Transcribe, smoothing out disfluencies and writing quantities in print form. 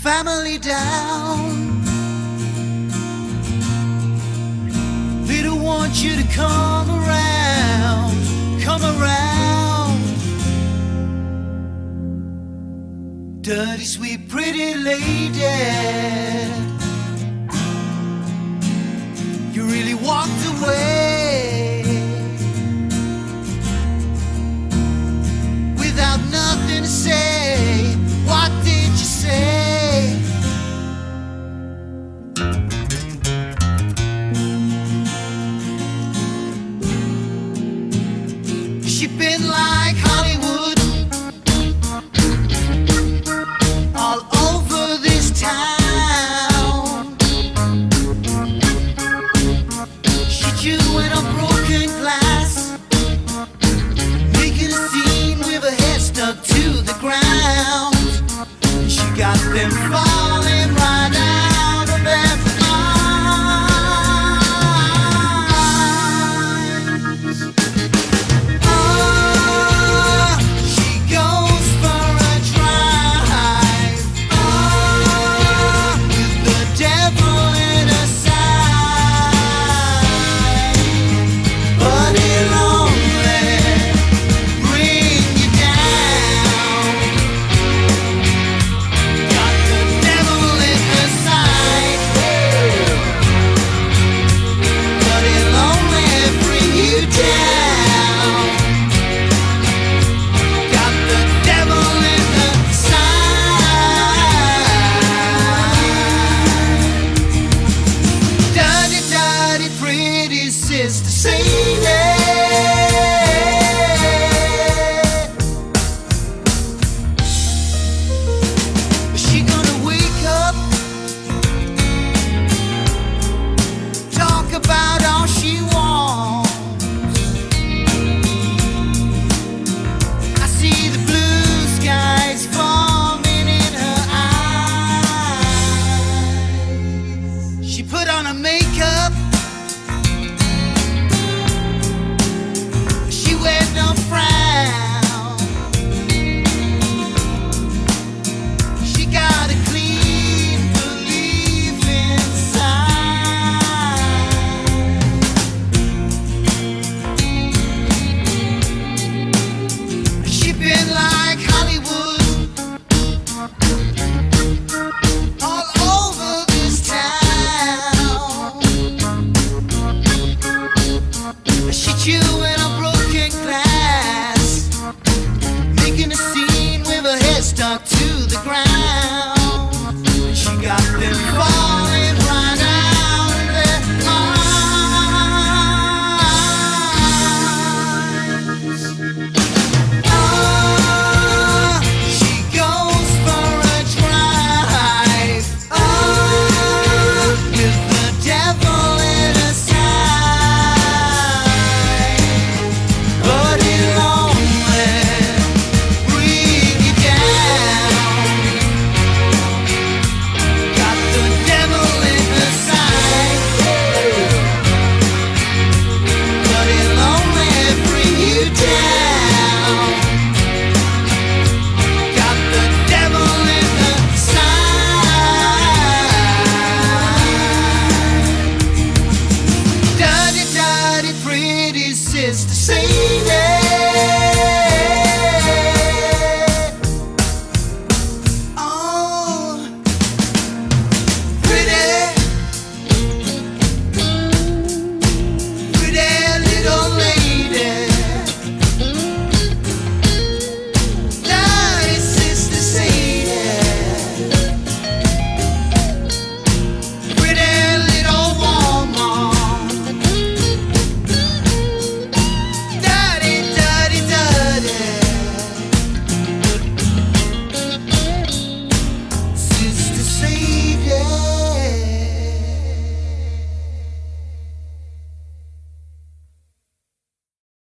family down. They don't want you to come around, come around. Dirty, sweet, pretty lady, you really walked away without nothing to say. What did you say? She been like Hollywood, all over this town. She chewing on broken glass, making a scene with her head stuck to the ground. She got them falling right out of their minds. Oh, she goes for a drive. Oh, with the devil in her side. But he'll only bring you down. Got the devil in her side. But he'll only bring you down. Got the devil in her side. Dirty, dirty, pretty sister Sadie. Is she gonna wake up, talk about all she wants? I see the blue skies forming in her eyes. She put on her makeup, she wears no frown. She got a clean belief inside. She been like Hollywood, all over this town. She chewing on broken glass, making a scene with her head stuck to the ground. She got them falling